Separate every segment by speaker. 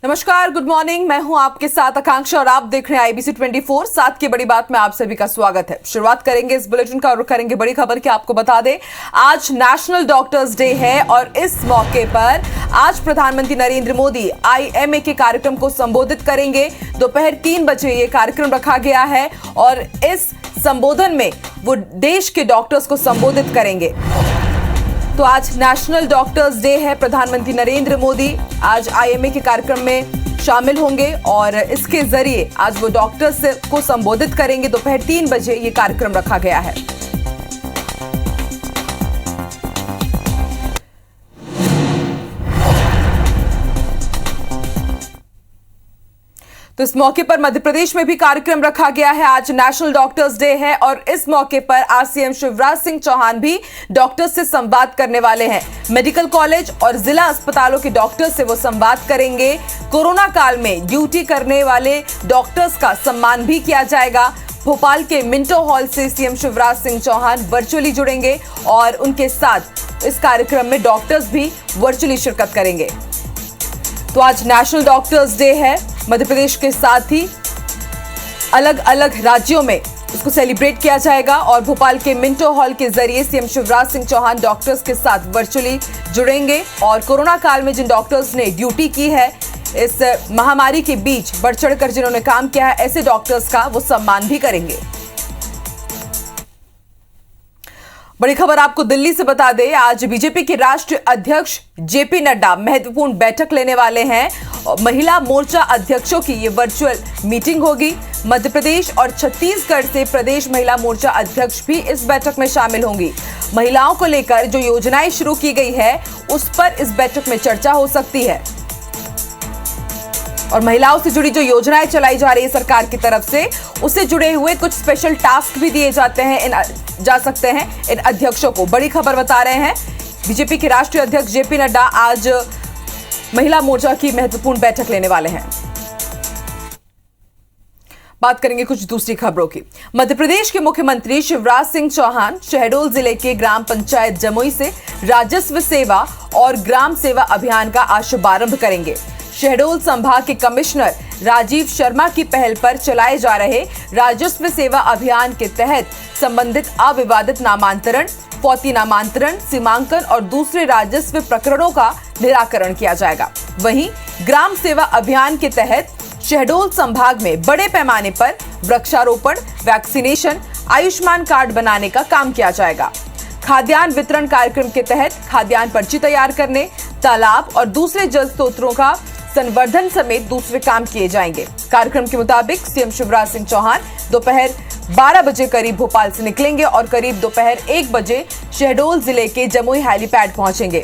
Speaker 1: नमस्कार, good morning. मैं हूं आपके साथ आकांक्षा और आप देख रहे हैं IBC 24। साथ की बड़ी बात में आप सभी का स्वागत है। शुरुआत करेंगे इस बुलेटिन का और करेंगे बड़ी खबर की। आपको बता दें, आज नेशनल डॉक्टर्स डे है और इस मौके पर आज प्रधानमंत्री नरेंद्र मोदी IMA के कार्यक्रम को संबोधित करेंगे। दोपहर 3 बजे ये कार्यक्रम रखा गया है और इस संबोधन में वो देश के डॉक्टर्स को संबोधित करेंगे। तो आज नेशनल डॉक्टर्स डे है। प्रधानमंत्री नरेंद्र मोदी आज IMA के कार्यक्रम में शामिल होंगे और इसके जरिए आज वो डॉक्टर्स को संबोधित करेंगे। दोपहर 3 बजे ये कार्यक्रम रखा गया है। तो इस मौके पर मध्य प्रदेश में भी कार्यक्रम रखा गया है। आज नेशनल डॉक्टर्स डे है और इस मौके पर CM शिवराज सिंह चौहान भी डॉक्टर्स से संवाद करने वाले हैं। मेडिकल कॉलेज और जिला अस्पतालों के डॉक्टर्स से वो संवाद करेंगे। कोरोना काल में ड्यूटी करने वाले डॉक्टर्स का सम्मान भी किया जाएगा। भोपाल के मिंटो हॉल से CM शिवराज सिंह चौहान वर्चुअली जुड़ेंगे और उनके साथ इस कार्यक्रम में डॉक्टर्स भी वर्चुअली शिरकत करेंगे। तो आज नेशनल डॉक्टर्स डे है। मध्य प्रदेश के साथ ही अलग अलग राज्यों में इसको सेलिब्रेट किया जाएगा और भोपाल के मिंटो हॉल के जरिए CM शिवराज सिंह चौहान डॉक्टर्स के साथ वर्चुअली जुड़ेंगे और कोरोना काल में जिन डॉक्टर्स ने ड्यूटी की है, इस महामारी के बीच बढ़ चढ़कर जिन्होंने काम किया है, ऐसे डॉक्टर्स का वो सम्मान भी करेंगे। बड़ी खबर आपको दिल्ली से बता दें, आज बीजेपी के राष्ट्रीय अध्यक्ष JP नड्डा महत्वपूर्ण बैठक लेने वाले हैं। महिला मोर्चा अध्यक्षों की ये वर्चुअल मीटिंग होगी। मध्य प्रदेश और छत्तीसगढ़ से प्रदेश महिला मोर्चा अध्यक्ष भी इस बैठक में शामिल होंगी। महिलाओं को लेकर जो योजनाएं शुरू की गई है उस पर इस बैठक में चर्चा हो सकती है और महिलाओं से जुड़ी जो योजनाएं चलाई जा रही है सरकार की तरफ से, उससे जुड़े हुए कुछ स्पेशल टास्क भी दिए जा सकते हैं इन अध्यक्षों को। बड़ी खबर बता रहे हैं, बीजेपी के राष्ट्रीय अध्यक्ष JP नड्डा आज महिला मोर्चा की महत्वपूर्ण बैठक लेने वाले हैं। बात करेंगे कुछ दूसरी खबरों की। मध्य प्रदेश के मुख्यमंत्री शिवराज सिंह चौहान शहडोल जिले के ग्राम पंचायत जमुई से राजस्व सेवा और ग्राम सेवा अभियान का आज शुभारंभ करेंगे। शहडोल संभाग के कमिश्नर राजीव शर्मा की पहल पर चलाए जा रहे राजस्व सेवा अभियान के तहत संबंधित अविवादित नामांतरण, फौती नामांतरण, सीमांकन और दूसरे राजस्व प्रकरणों का निराकरण किया जाएगा। वहीं ग्राम सेवा अभियान के तहत शहडोल संभाग में बड़े पैमाने पर वृक्षारोपण, वैक्सीनेशन, आयुष्मान कार्ड बनाने का काम किया जाएगा। खाद्यान्न वितरण कार्यक्रम के तहत खाद्यान्न पर्ची तैयार करने, तालाब और दूसरे जल स्रोतों का संवर्धन समेत दूसरे काम किए जाएंगे। कार्यक्रम के मुताबिक CM शिवराज सिंह चौहान दोपहर 12 बजे करीब भोपाल से निकलेंगे और करीब दोपहर 1 बजे शहडोल जिले के जमुई हेलीपैड पहुंचेंगे।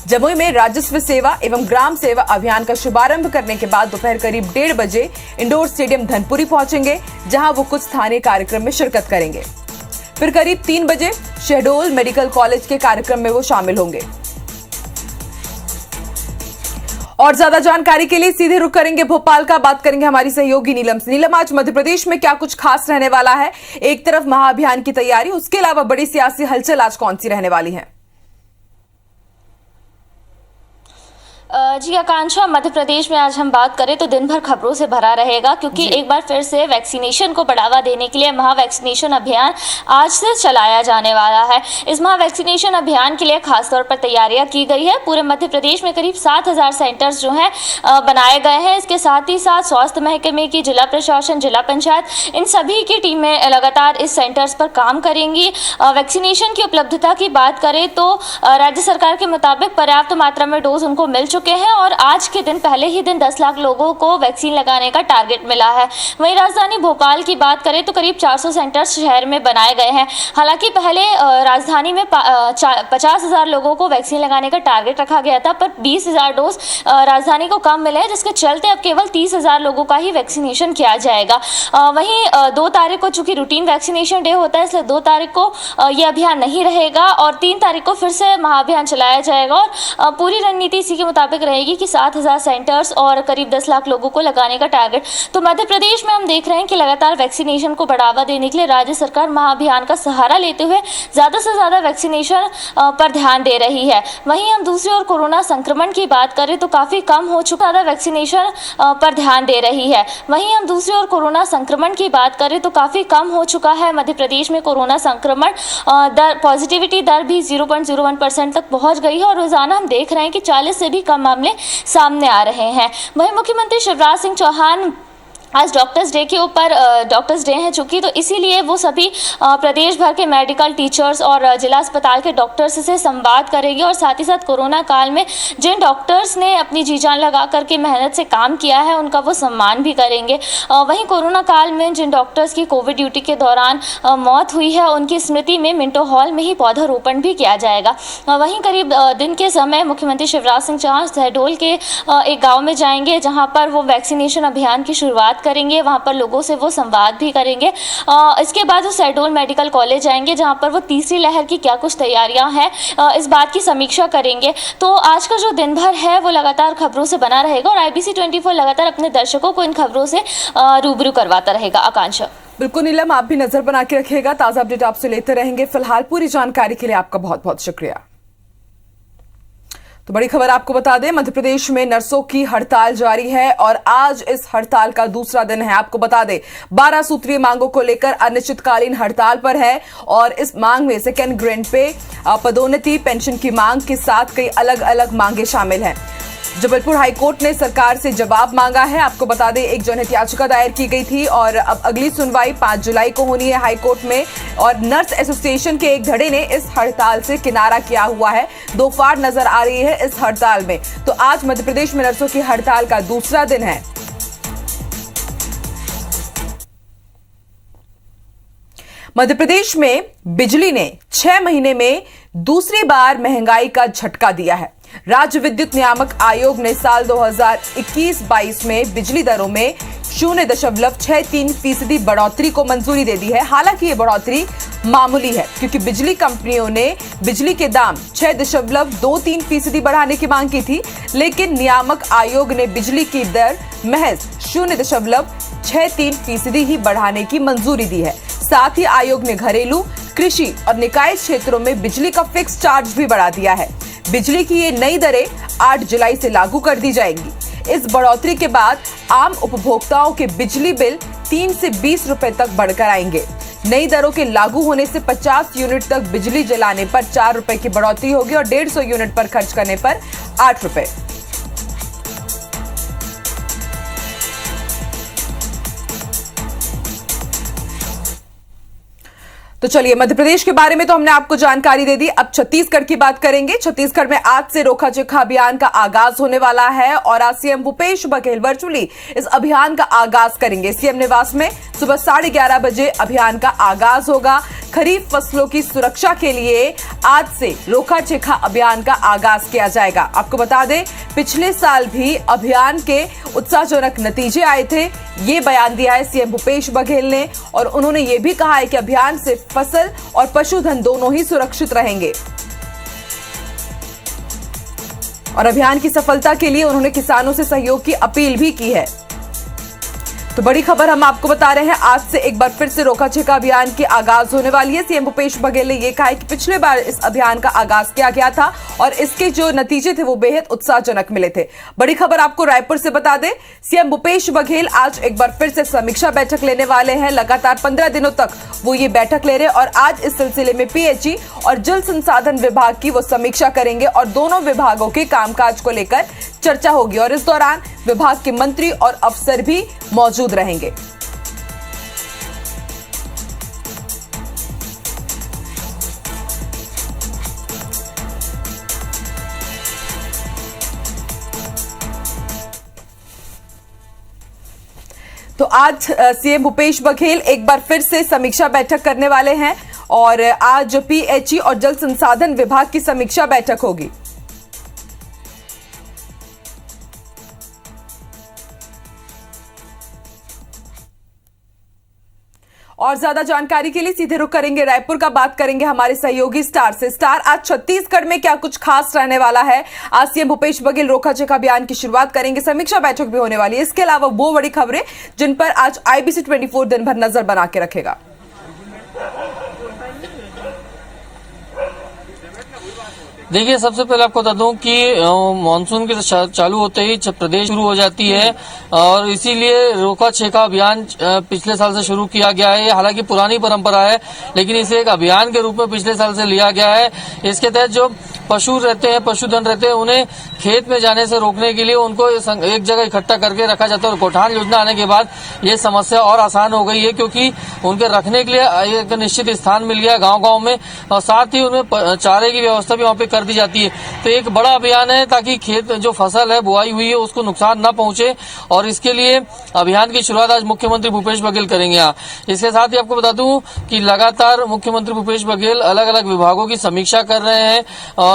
Speaker 1: जमुई में राजस्व सेवा एवं ग्राम सेवा अभियान का शुभारंभ करने के बाद दोपहर करीब 1:30 बजे इंडोर स्टेडियम धनपुरी पहुंचेंगे, जहां वो कुछ स्थानीय कार्यक्रम में शिरकत करेंगे। फिर करीब 3 बजे शहडोल मेडिकल कॉलेज के कार्यक्रम में वो शामिल होंगे। और ज्यादा जानकारी के लिए सीधे रुख करेंगे भोपाल का। बात करेंगे हमारी सहयोगी नीलम से। नीलम, आज मध्य प्रदेश में क्या कुछ खास रहने वाला है? एक तरफ महाअभियान की तैयारी, उसके अलावा बड़ी सियासी हलचल आज कौन सी रहने वाली है?
Speaker 2: जी आकांक्षा, मध्य प्रदेश में आज हम बात करें तो दिन भर खबरों से भरा रहेगा, क्योंकि एक बार फिर से वैक्सीनेशन को बढ़ावा देने के लिए महा वैक्सीनेशन अभियान आज से चलाया जाने वाला है। इस महा वैक्सीनेशन अभियान के लिए खासतौर पर तैयारियां की गई है। पूरे मध्य प्रदेश में करीब 7,000 सेंटर्स जो हैं बनाए गए हैं। इसके साथ ही साथ स्वास्थ्य महकमे की, जिला प्रशासन, जिला पंचायत, इन सभी की टीमें लगातार इस सेंटर्स पर काम करेंगी। वैक्सीनेशन की उपलब्धता की बात करें तो राज्य सरकार के मुताबिक पर्याप्त मात्रा में डोज उनको मिल चुके हैं और आज के दिन पहले ही दिन 10 लाख लोगों को वैक्सीन लगाने का टारगेट मिला है। वहीं राजधानी भोपाल की बात करें तो करीब 400 सेंटर्स शहर में बनाए गए हैं। हालांकि पहले राजधानी में 50,000 लोगों को वैक्सीन लगाने का टारगेट रखा गया था, पर 20,000 डोज राजधानी को कम मिले हैं, जिसके चलते अब केवल 30,000 लोगों का ही वैक्सीनेशन किया जाएगा। वहीं 2 तारीख को चूंकि रूटीन वैक्सीनेशन डे होता है, इसलिए 2 तारीख को यह अभियान नहीं रहेगा और 3 तारीख को फिर से महाअभियान चलाया जाएगा और पूरी रणनीति इसी के मुताबिक मुताबिक रहेगी कि 7,000 सेंटर्स और करीब 10 लाख लोगों को लगाने का टारगेट। तो मध्य प्रदेश में हम देख रहे हैं कि लगातार वैक्सीनेशन को बढ़ावा देने के लिए राज्य सरकार महाअभियान का सहारा लेते हुए ज़्यादा से ज़्यादा वैक्सीनेशन पर ध्यान दे रही है। वहीं हम दूसरी ओर कोरोना संक्रमण की बात करें तो काफ़ी कम हो चुका है, वैक्सीनेशन पर ध्यान दे रही है। वहीं हम दूसरी ओर कोरोना संक्रमण की बात करें तो काफ़ी कम हो चुका है मध्य प्रदेश में कोरोना संक्रमण दर, पॉजिटिविटी दर भी 0.01% तक पहुंच गई है और रोजाना हम देख रहे हैं कि 40 से भी कम मामले सामने आ रहे हैं। वहीं मुख्यमंत्री शिवराज सिंह चौहान आज डॉक्टर्स डे के ऊपर डॉक्टर्स डे है चूँकि, तो इसीलिए वो सभी प्रदेश भर के मेडिकल टीचर्स और जिला अस्पताल के डॉक्टर्स से संवाद करेंगे और साथ ही साथ कोरोना काल में जिन डॉक्टर्स ने अपनी जी जान लगा करके मेहनत से काम किया है उनका वो सम्मान भी करेंगे। वहीं कोरोना काल में जिन डॉक्टर्स की कोविड ड्यूटी के दौरान मौत हुई है उनकी स्मृति में मिंटो हॉल में ही पौधारोपण भी किया जाएगा। वहीं करीब दिन के समय मुख्यमंत्री शिवराज सिंह चौहान शहडोल के एक गाँव में जाएंगे जहाँ पर वो वैक्सीनेशन अभियान की शुरुआत करेंगे, वहां पर लोगों से वो संवाद भी करेंगे। इसके बाद वो शहडोल मेडिकल कॉलेज जाएंगे जहां पर वो तीसरी लहर की क्या कुछ तैयारियां हैं इस बात की समीक्षा करेंगे। तो आज का जो दिन भर है वो लगातार खबरों से बना रहेगा और IBC 24 लगातार अपने दर्शकों को इन खबरों से रूबरू करवाता रहेगा। आकांक्षा।
Speaker 1: बिल्कुल नीलम, आप भी नजर बना के रखिएगा, ताजा अपडेट आपसे लेते रहेंगे। फिलहाल पूरी जानकारी के लिए आपका बहुत बहुत शुक्रिया। तो बड़ी खबर आपको बता दें, मध्य प्रदेश में नर्सों की हड़ताल जारी है और आज इस हड़ताल का दूसरा दिन है। आपको बता दें 12 सूत्रीय मांगों को लेकर अनिश्चितकालीन हड़ताल पर है और इस मांग में सेकेंड ग्रेड पे पदोन्नति, पेंशन की मांग के साथ कई अलग अलग मांगे शामिल हैं। जबलपुर हाईकोर्ट ने सरकार से जवाब मांगा है। आपको बता दें एक जनहित याचिका दायर की गई थी और अब अगली सुनवाई 5 जुलाई को होनी है हाईकोर्ट में और नर्स एसोसिएशन के एक धड़े ने इस हड़ताल से किनारा किया हुआ है। दो फाड़ नजर आ रही है इस हड़ताल में। तो आज मध्य प्रदेश में नर्सों की हड़ताल का दूसरा दिन है। मध्य प्रदेश में बिजली ने 6 महीने में दूसरी बार महंगाई का झटका दिया है। राज्य विद्युत नियामक आयोग ने साल 2021-22 में बिजली दरों में 0.63% बढ़ोतरी को मंजूरी दे दी है। हालांकि ये बढ़ोतरी मामूली है क्योंकि बिजली कंपनियों ने बिजली के दाम 6.23% बढ़ाने की मांग की थी, लेकिन नियामक आयोग ने बिजली की दर महज 0.63% ही बढ़ाने की मंजूरी दी है। साथ ही आयोग ने घरेलू, कृषि और निकाय क्षेत्रों में बिजली का फिक्स चार्ज भी बढ़ा दिया है। बिजली की ये नई दरें 8 जुलाई से लागू कर दी जाएंगी। इस बढ़ोतरी के बाद आम उपभोक्ताओं के बिजली बिल 3 से 20 रुपए तक बढ़कर आएंगे। नई दरों के लागू होने से 50 यूनिट तक बिजली जलाने पर 4 रुपए की बढ़ोतरी होगी और 150 यूनिट पर खर्च करने पर 8 रुपए। तो चलिए, मध्य प्रदेश के बारे में तो हमने आपको जानकारी दे दी। अब छत्तीसगढ़ की बात करेंगे। छत्तीसगढ़ में आज से रोका चिखा अभियान का आगाज होने वाला है और आज सीएम भूपेश बघेल वर्चुअली इस अभियान का आगाज करेंगे। सीएम निवास में सुबह 11:30 बजे अभियान का आगाज होगा। खरीफ फसलों की सुरक्षा के लिए आज से रोका चिखा अभियान का आगाज किया जाएगा। आपको बता दें पिछले साल भी अभियान के उत्साहजनक नतीजे आए थे। ये बयान दिया है सीएम भूपेश बघेल ने और उन्होंने ये भी कहा है कि अभियान से फसल और पशुधन दोनों ही सुरक्षित रहेंगे। और अभियान की सफलता के लिए उन्होंने किसानों से सहयोग की अपील भी की है। तो बड़ी खबर हम आपको बता रहे हैं, आज से एक बार फिर से रोका छेका अभियान की आगाज होने वाली है। सीएम भूपेश बघेल ने यह कहा है कि पिछले बार इस अभियान का आगाज किया गया था और इसके जो नतीजे थे वो बेहद उत्साहजनक मिले थे। बड़ी खबर आपको रायपुर से बता दें, सीएम भूपेश बघेल आज एक बार फिर से समीक्षा बैठक लेने वाले हैं। लगातार 15 दिनों तक वो ये बैठक ले रहे और आज इस सिलसिले में PHE और जल संसाधन विभाग की वो समीक्षा करेंगे और दोनों विभागों के कामकाज को लेकर चर्चा होगी और इस दौरान विभाग के मंत्री और अफसर भी मौजूद रहेंगे। तो आज सीएम भूपेश बघेल एक बार फिर से समीक्षा बैठक करने वाले हैं और आज PHE और जल संसाधन विभाग की समीक्षा बैठक होगी। और ज्यादा जानकारी के लिए सीधे रुख करेंगे रायपुर का, बात करेंगे हमारे सहयोगी स्टार से। स्टार, आज छत्तीसगढ़ में क्या कुछ खास रहने वाला है? आज सीएम भूपेश बघेल रोका छेका अभियान की शुरुआत करेंगे, समीक्षा बैठक भी होने वाली है। इसके अलावा वो बड़ी खबरें जिन पर आज IBC 24 दिन भर नजर बना के रखेगा।
Speaker 3: देखिए, सबसे पहले आपको बता दूं कि मानसून के चालू होते ही प्रदेश शुरू हो जाती है और इसीलिए रोका छेका अभियान पिछले साल से शुरू किया गया है। हालांकि पुरानी परंपरा है, लेकिन इसे एक अभियान के रूप में पिछले साल से लिया गया है। इसके तहत जो पशु रहते हैं, पशुधन रहते हैं, उन्हें खेत में जाने से रोकने के लिए उनको एक जगह इकट्ठा करके रखा जाता है। और गौठान योजना आने के बाद ये समस्या और आसान हो गई है, क्योंकि उनके रखने के लिए एक निश्चित स्थान मिल गया गांव-गांव में और साथ ही उनमें चारे की व्यवस्था भी वहां पे कर दी जाती है। तो एक बड़ा अभियान है ताकि खेत जो फसल है, बुआई हुई है, उसको नुकसान न पहुंचे और इसके लिए अभियान की शुरुआत आज मुख्यमंत्री भूपेश बघेल करेंगे। यहाँ इसके साथ ही आपको बता दूं कि लगातार मुख्यमंत्री भूपेश बघेल अलग अलग विभागों की समीक्षा कर रहे हैं।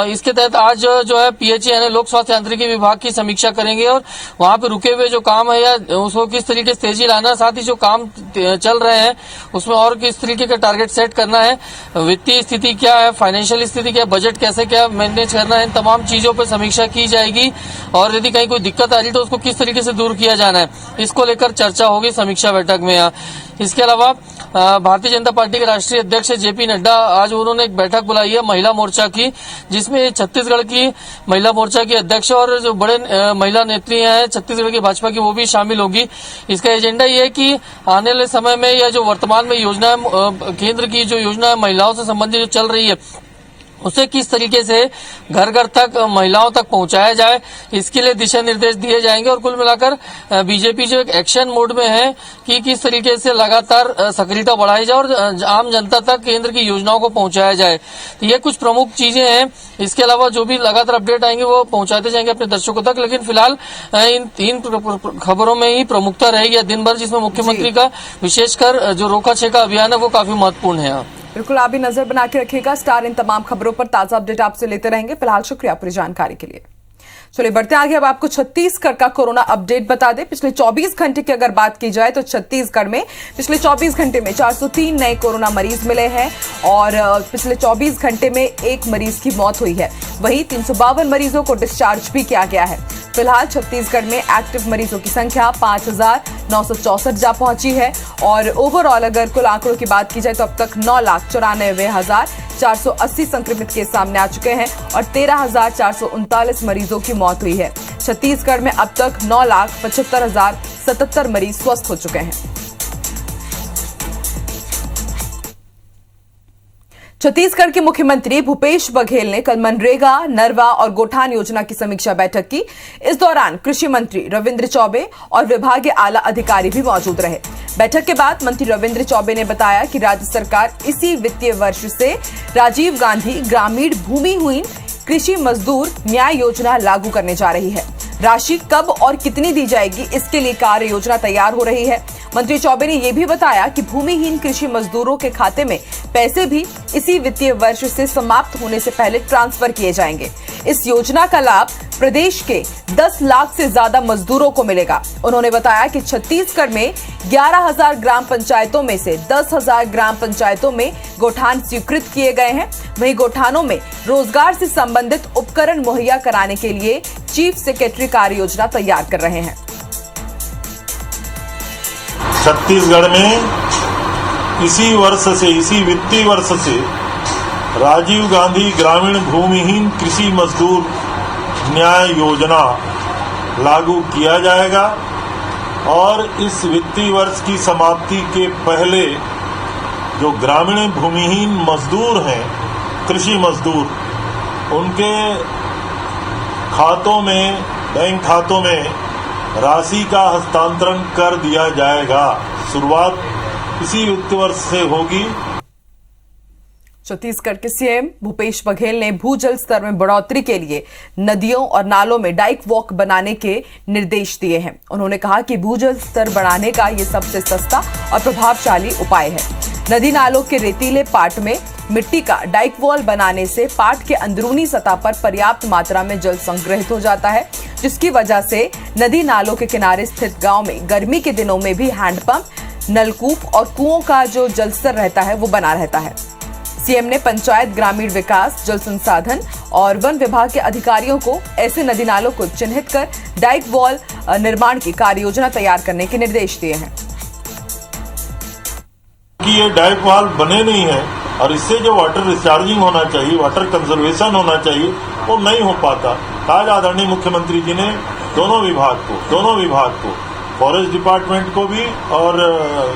Speaker 3: इसके तहत आज जो है PHE यानी लोक स्वास्थ्य यांत्रिकी विभाग की समीक्षा करेंगे और वहां पे रुके हुए जो काम है या उसको किस तरीके से तेजी लाना, साथ ही जो काम चल रहे हैं उसमें और किस तरीके का टारगेट सेट करना है, वित्तीय स्थिति क्या है, फाइनेंशियल स्थिति क्या है, बजट कैसे क्या मैनेज करना है, इन तमाम चीजों पर समीक्षा की जाएगी। और यदि कहीं कोई दिक्कत आ रही तो उसको किस तरीके से दूर किया जाना है, इसको लेकर चर्चा होगी समीक्षा बैठक में। यहाँ इसके अलावा भारतीय जनता पार्टी के राष्ट्रीय अध्यक्ष JP नड्डा आज उन्होंने एक बैठक बुलाई है महिला मोर्चा की, जिसमें छत्तीसगढ़ की महिला मोर्चा की अध्यक्ष और जो बड़े महिला नेत्री हैं छत्तीसगढ़ की भाजपा की, वो भी शामिल होगी। इसका एजेंडा ये है कि आने वाले समय में या जो वर्तमान में योजना केंद्र की जो योजना महिलाओं से संबंधित जो चल रही है उसे किस तरीके से घर घर तक महिलाओं तक पहुंचाया जाए, इसके लिए दिशा निर्देश दिए जाएंगे। और कुल मिलाकर बीजेपी जो एक एक्शन मोड में है कि किस तरीके से लगातार सक्रियता बढ़ाई जाए और आम जनता तक केंद्र की योजनाओं को पहुंचाया जाए। तो ये कुछ प्रमुख चीजें हैं। इसके अलावा जो भी लगातार अपडेट आएंगे वो पहुंचाते जाएंगे अपने दर्शकों तक, लेकिन फिलहाल इन तीन खबरों में ही प्रमुखता रहेगी दिन भर, जिसमें मुख्यमंत्री का विशेषकर जो रोका छेका अभियान है वो काफी महत्वपूर्ण है।
Speaker 1: बिल्कुल, आप भी नजर बना के रखिएगा। स्टार इन तमाम खबरों पर ताजा अपडेट आपसे लेते रहेंगे। फिलहाल शुक्रिया पूरी जानकारी के लिए। चलिए बढ़ते आगे, अब आपको छत्तीसगढ़ का कोरोना अपडेट बता दें। पिछले 24 घंटे की अगर बात की जाए तो छत्तीसगढ़ में पिछले 24 घंटे में 403 नए कोरोना मरीज मिले हैं और पिछले 24 घंटे में एक मरीज की मौत हुई है। वहीं 352 मरीजों को डिस्चार्ज भी किया गया है। फिलहाल छत्तीसगढ़ में एक्टिव मरीजों की संख्या 5,964 जा पहुंची है और ओवरऑल अगर कुल आंकड़ों की बात की जाए तो अब तक 9,94,480 संक्रमित केस सामने आ चुके हैं और 13,439 मरीजों की मौत हुई है। छत्तीसगढ़ में अब तक 9,75,077 मरीज स्वस्थ हो चुके हैं। छत्तीसगढ़ के मुख्यमंत्री भूपेश बघेल ने कल मनरेगा, नरवा और गौठान योजना की समीक्षा बैठक की। इस दौरान कृषि मंत्री रविंद्र चौबे और विभागीय आला अधिकारी भी मौजूद रहे। बैठक के बाद मंत्री रविंद्र चौबे ने बताया कि राज्य सरकार इसी वित्तीय वर्ष से राजीव गांधी ग्रामीण भूमिहीन कृषि मजदूर न्याय योजना लागू करने जा रही है। राशि कब और कितनी दी जाएगी, इसके लिए कार्य योजना तैयार हो रही है। मंत्री चौबे ने यह भी बताया कि भूमिहीन कृषि मजदूरों के खाते में पैसे भी इसी वित्तीय वर्ष से समाप्त होने से पहले ट्रांसफर किए जाएंगे। इस योजना का लाभ प्रदेश के 10 लाख से ज्यादा मजदूरों को मिलेगा। उन्होंने बताया कि छत्तीसगढ़ में 11,000 ग्राम पंचायतों में से 10,000 ग्राम पंचायतों में गौठान स्वीकृत किए गए हैं। वहीं गौठानों में रोजगार से संबंधित उपकरण मुहैया कराने के लिए चीफ सेक्रेटरी कार्य योजना तैयार कर रहे हैं।
Speaker 4: छत्तीसगढ़ में इसी वित्तीय वर्ष से राजीव गांधी ग्रामीण भूमिहीन कृषि मजदूर न्याय योजना लागू किया जाएगा और इस वित्तीय वर्ष की समाप्ति के पहले जो ग्रामीण भूमिहीन मजदूर हैं, कृषि मजदूर, उनके खातों में, बैंक खातों में राशि का हस्तांतरण कर दिया जाएगा। शुरुआत इसी वित्तीय वर्ष से होगी।
Speaker 1: छत्तीसगढ़ के सीएम भूपेश बघेल ने भूजल स्तर में बढ़ोतरी के लिए नदियों और नालों में डाइक वॉक बनाने के निर्देश दिए हैं। उन्होंने कहा कि भूजल स्तर बढ़ाने का ये सबसे सस्ता और प्रभावशाली उपाय है। नदी नालों के रेतीले पाट में मिट्टी का डाइक वॉल बनाने से पाट के अंदरूनी सतह पर पर्याप्त मात्रा में जल संग्रहित हो जाता है, जिसकी वजह से नदी नालों के किनारे स्थित गांव में गर्मी के दिनों में भी हैंडपंप नलकूप और कुओं का जो जल स्तर रहता है वो बना रहता है। सीएम ने पंचायत, ग्रामीण विकास, जल संसाधन और वन विभाग के अधिकारियों को ऐसे नदी नालों को चिन्हित कर डाइक वॉल निर्माण की कार्य योजना तैयार करने के निर्देश दिए हैं।
Speaker 4: कि ये डाइक वॉल बने नहीं है और इससे जो वाटर रिचार्जिंग होना चाहिए, वाटर कंजर्वेशन होना चाहिए, वो नहीं हो पाता। आज आदरणीय मुख्यमंत्री जी ने दोनों विभाग को फॉरेस्ट डिपार्टमेंट को भी और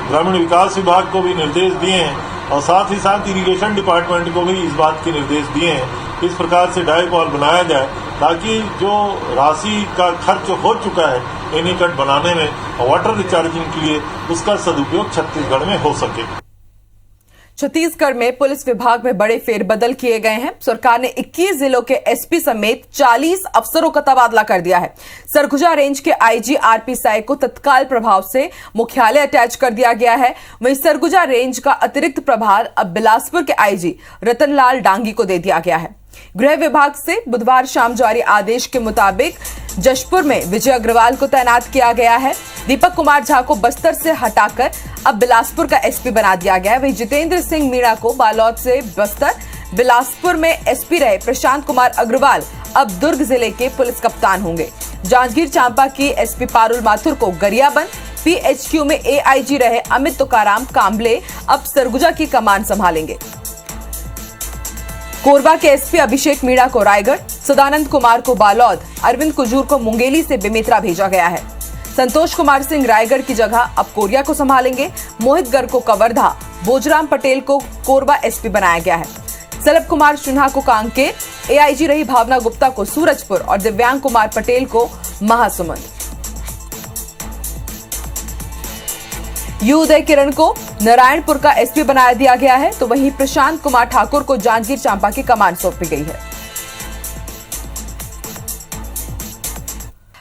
Speaker 4: ग्रामीण विकास विभाग को भी निर्देश दिए हैं और साथ ही साथ इरिगेशन डिपार्टमेंट को भी इस बात के निर्देश दिए हैं इस प्रकार से डाइक वॉल बनाया जाए ताकि जो राशि का खर्च हो चुका है एनीकट बनाने में और वाटर रिचार्जिंग के लिए उसका सदुपयोग छत्तीसगढ़ में हो सके।
Speaker 1: छत्तीसगढ़ में पुलिस विभाग में बड़े फेरबदल किए गए हैं। सरकार ने 21 जिलों के एसपी समेत 40 अफसरों का तबादला कर दिया है। सरगुजा रेंज के आईजी आरपी साय को तत्काल प्रभाव से मुख्यालय अटैच कर दिया गया है। वहीं सरगुजा रेंज का अतिरिक्त प्रभार अब बिलासपुर के आईजी रतनलाल डांगी को दे दिया गया है। गृह विभाग से बुधवार शाम जारी आदेश के मुताबिक जशपुर में विजय अग्रवाल को तैनात किया गया है। दीपक कुमार झा को बस्तर से हटाकर अब बिलासपुर का एसपी बना दिया गया है। वहीं जितेंद्र सिंह मीणा को बालोद से बस्तर, बिलासपुर में एसपी रहे प्रशांत कुमार अग्रवाल अब दुर्ग जिले के पुलिस कप्तान होंगे। जांजगीर चांपा की एसपी पारुल माथुर को गरियाबंद, पीएचक्यू में एआईजी रहे अमित तुकाराम कांबले अब सरगुजा की कमान संभालेंगे। कोरबा के एसपी अभिषेक मीणा को रायगढ़, सदानंद कुमार को बालोद, अरविंद कुजूर को मुंगेली से बेमेतरा भेजा गया है। संतोष कुमार सिंह रायगढ़ की जगह अब कोरिया को संभालेंगे। मोहित गर्ग को कवर्धा, भोजराम पटेल को कोरबा एसपी बनाया गया है। सलभ कुमार सिन्हा को कांकेर, एआईजी रही भावना गुप्ता को सूरजपुर और दिव्यांग कुमार पटेल को महासमुंद। यू उदय किरण को नारायणपुर का एसपी बनाया दिया गया है, तो वहीं प्रशांत कुमार ठाकुर को जांजगीर चांपा की कमान सौंपी गई है।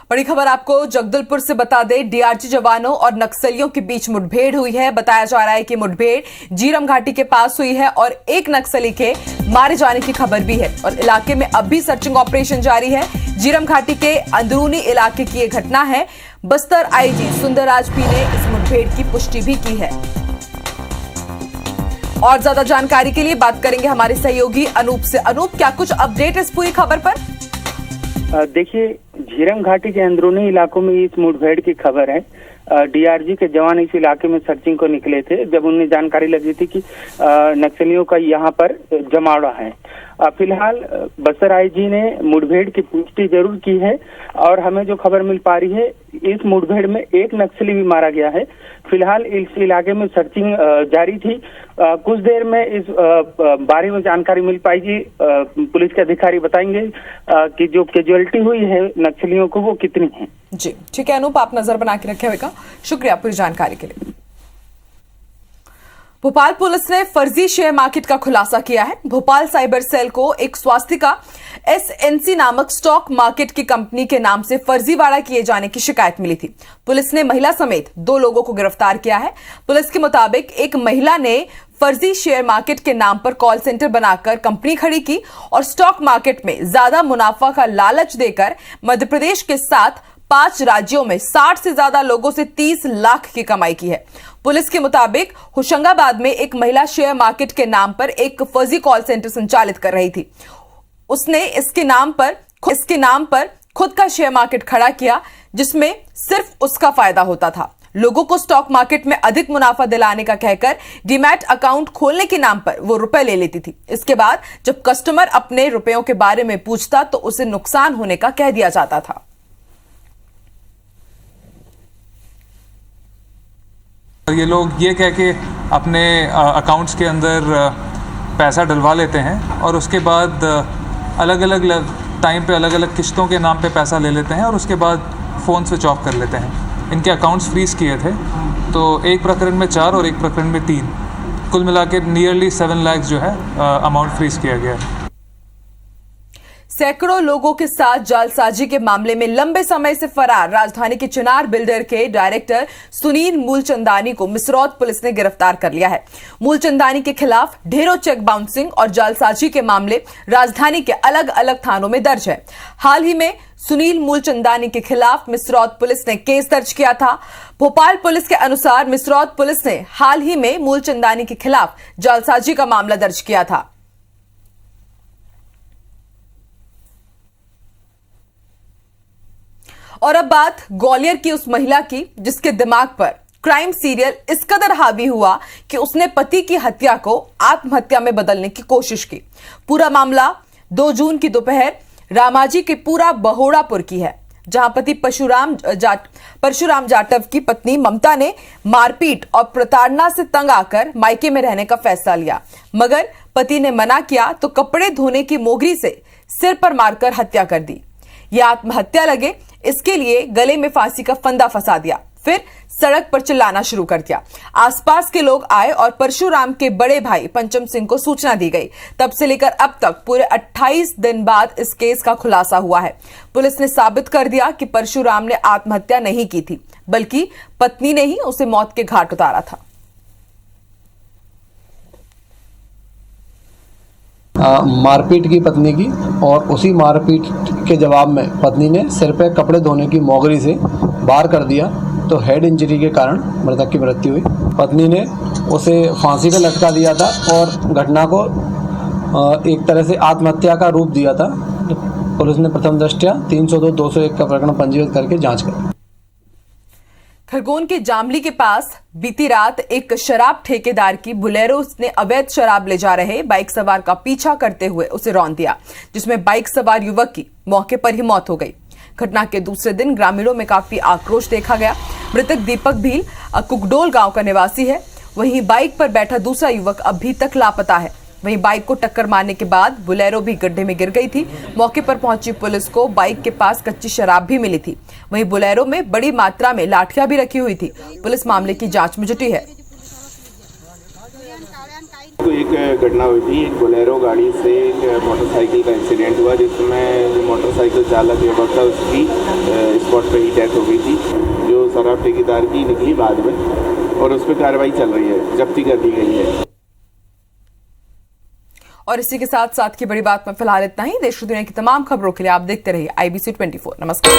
Speaker 1: बड़ी खबर आपको जगदलपुर से बता दें, डीआरजी जवानों और नक्सलियों के बीच मुठभेड़ हुई है। बताया जा रहा है कि मुठभेड़ जीरम घाटी के पास हुई है और एक नक्सली के मारे जाने की खबर भी है और इलाके में अब भी सर्चिंग ऑपरेशन जारी है। जीरम घाटी के अंदरूनी इलाके की यह घटना है। बस्तर आईजी सुंदरराज पी ने इस मुठभेड़ की पुष्टि भी की है। और ज्यादा जानकारी के लिए बात करेंगे हमारे सहयोगी अनूप से। अनूप, क्या कुछ अपडेट इस पूरी खबर पर?
Speaker 5: देखिए, झीरम घाटी के अंदरूनी इलाकों में इस मुठभेड़ की खबर है। डीआरजी के जवान इस इलाके में सर्चिंग को निकले थे जब उन्हें जानकारी लगी थी कि नक्सलियों का यहाँ पर जमावड़ा है। फिलहाल बस्तर आईजी ने मुठभेड़ की पुष्टि जरूर की है और हमें जो खबर मिल पा रही है इस मुठभेड़ में एक नक्सली भी मारा गया है। फिलहाल इस इलाके में सर्चिंग जारी थी। कुछ देर में इस बारे में जानकारी मिल पाएगी। पुलिस के अधिकारी बताएंगे कि जो कैजुअलिटी हुई है नक्सलियों को वो कितनी है।
Speaker 1: जी ठीक है अनूप, आप नजर बना के रखे हुए। शुक्रिया पूरी जानकारी के लिए। भोपाल पुलिस ने फर्जी शेयर मार्केट का खुलासा किया है। भोपाल साइबर सेल को एक स्वास्तिका एसएनसी नामक स्टॉक मार्केट की कंपनी के नाम से फर्जीवाड़ा किए जाने की शिकायत मिली थी। पुलिस ने महिला समेत 2 लोगों को गिरफ्तार किया है। पुलिस के मुताबिक एक महिला ने फर्जी शेयर मार्केट के नाम पर कॉल सेंटर बनाकर कंपनी खड़ी की और स्टॉक मार्केट में ज्यादा मुनाफा का लालच देकर मध्य प्रदेश के साथ 5 राज्यों में 60 से ज्यादा लोगों से 30 लाख की कमाई की है। पुलिस के मुताबिक होशंगाबाद में एक महिला शेयर मार्केट के नाम पर एक फर्जी कॉल सेंटर संचालित कर रही थी। उसने इसके नाम पर खुद का शेयर मार्केट खड़ा किया जिसमें सिर्फ उसका फायदा होता था। लोगों को स्टॉक मार्केट में अधिक मुनाफा दिलाने का कहकर डीमैट अकाउंट खोलने के नाम पर वो रुपए ले लेती थी। इसके बाद जब कस्टमर अपने रुपयों के बारे में पूछता तो उसे नुकसान होने का कह दिया जाता था।
Speaker 6: ये लोग ये कह के अपने अकाउंट्स के अंदर पैसा डलवा लेते हैं और उसके बाद अलग अलग टाइम पे अलग अलग किस्तों के नाम पे पैसा ले लेते हैं और उसके बाद फ़ोन स्विच ऑफ कर लेते हैं। इनके अकाउंट्स फ्रीज किए थे, तो एक प्रकरण में 4 और एक प्रकरण में 3, कुल मिला के नियरली 7 लाख जो है अमाउंट फ्रीज किया गया है।
Speaker 1: सैकड़ों लोगों के साथ जालसाजी के मामले में लंबे समय से फरार राजधानी के चिनार बिल्डर के डायरेक्टर सुनील मूलचंदानी को मिसरौद पुलिस ने गिरफ्तार कर लिया है। मूलचंदानी के खिलाफ ढेरों चेक बाउंसिंग और जालसाजी के मामले राजधानी के अलग अलग थानों में दर्ज है। हाल ही में सुनील मूलचंदानी के खिलाफ मिसरौद पुलिस ने केस दर्ज किया था। भोपाल पुलिस के अनुसार मिसरौद पुलिस ने हाल ही में मूलचंदानी के खिलाफ जालसाजी का मामला दर्ज किया था। और अब बात ग्वालियर की उस महिला की जिसके दिमाग पर क्राइम सीरियल इस कदर हावी हुआ कि उसने पति की हत्या को आत्महत्या में बदलने की कोशिश की। पूरा मामला 2 जून की दोपहर रामाजी के पूरा बहोड़ापुर की है, जहां पति परशुराम जाटव की पत्नी ममता ने मारपीट और प्रताड़ना से तंग आकर मायके में रहने का फैसला लिया, मगर पति ने मना किया तो कपड़े धोने की मोगरी से सिर पर मारकर हत्या कर दी। यह आत्महत्या लगे इसके लिए गले में फांसी का फंदा फंसा दिया, फिर सड़क पर चिल्लाना शुरू कर दिया। आसपास के लोग आए और परशुराम के बड़े भाई पंचम सिंह को सूचना दी गई। तब से लेकर अब तक पूरे 28 दिन बाद इस केस का खुलासा हुआ है। पुलिस ने साबित कर दिया कि परशुराम ने आत्महत्या नहीं की थी, बल्कि पत्नी ने ही उसे मौत के घाट उतारा था।
Speaker 7: मारपीट की पत्नी की, और उसी मारपीट के जवाब में पत्नी ने सिर पे कपड़े धोने की मोगरी से वार कर दिया, तो हेड इंजरी के कारण मृतक की मृत्यु हुई। पत्नी ने उसे फांसी पे लटका दिया था और घटना को एक तरह से आत्महत्या का रूप दिया था। पुलिस ने प्रथम दृष्टया 302/201 का प्रकरण पंजीकृत करके जांच कर।
Speaker 1: खरगोन के जामली के पास बीती रात एक शराब ठेकेदार की बुलेरो ने अवैध शराब ले जा रहे बाइक सवार का पीछा करते हुए उसे रौंद दिया, जिसमें बाइक सवार युवक की मौके पर ही मौत हो गई। घटना के दूसरे दिन ग्रामीणों में काफी आक्रोश देखा गया। मृतक दीपक भील कुकडोल गांव का निवासी है। वहीं बाइक पर बैठा दूसरा युवक अभी तक लापता है। वहीं बाइक को टक्कर मारने के बाद बुलेरो भी गड्ढे में गिर गई थी। मौके पर पहुंची पुलिस को बाइक के पास कच्ची शराब भी मिली थी। वहीं बुलेरो में बड़ी मात्रा में लाठियां भी रखी हुई थी। पुलिस मामले की जांच में जुटी है।
Speaker 8: तो एक घटना हुई थी, एक बोलेरो गाड़ी से एक मोटरसाइकिल का इंसिडेंट हुआ, जिसमें जो मोटरसाइकिल चालक युवक था उसकी स्पॉट पे ही डेथ हो गई थी, जो शराब ठेकेदार की निकली बाद में, और उस पर कार्रवाई चल रही है, जब्ती कर दी गई है।
Speaker 1: और इसी के साथ की बड़ी बात में फिलहाल इतना ही। देश दुनिया की तमाम खबरों के लिए आप देखते रहिए IBC 24। नमस्कार।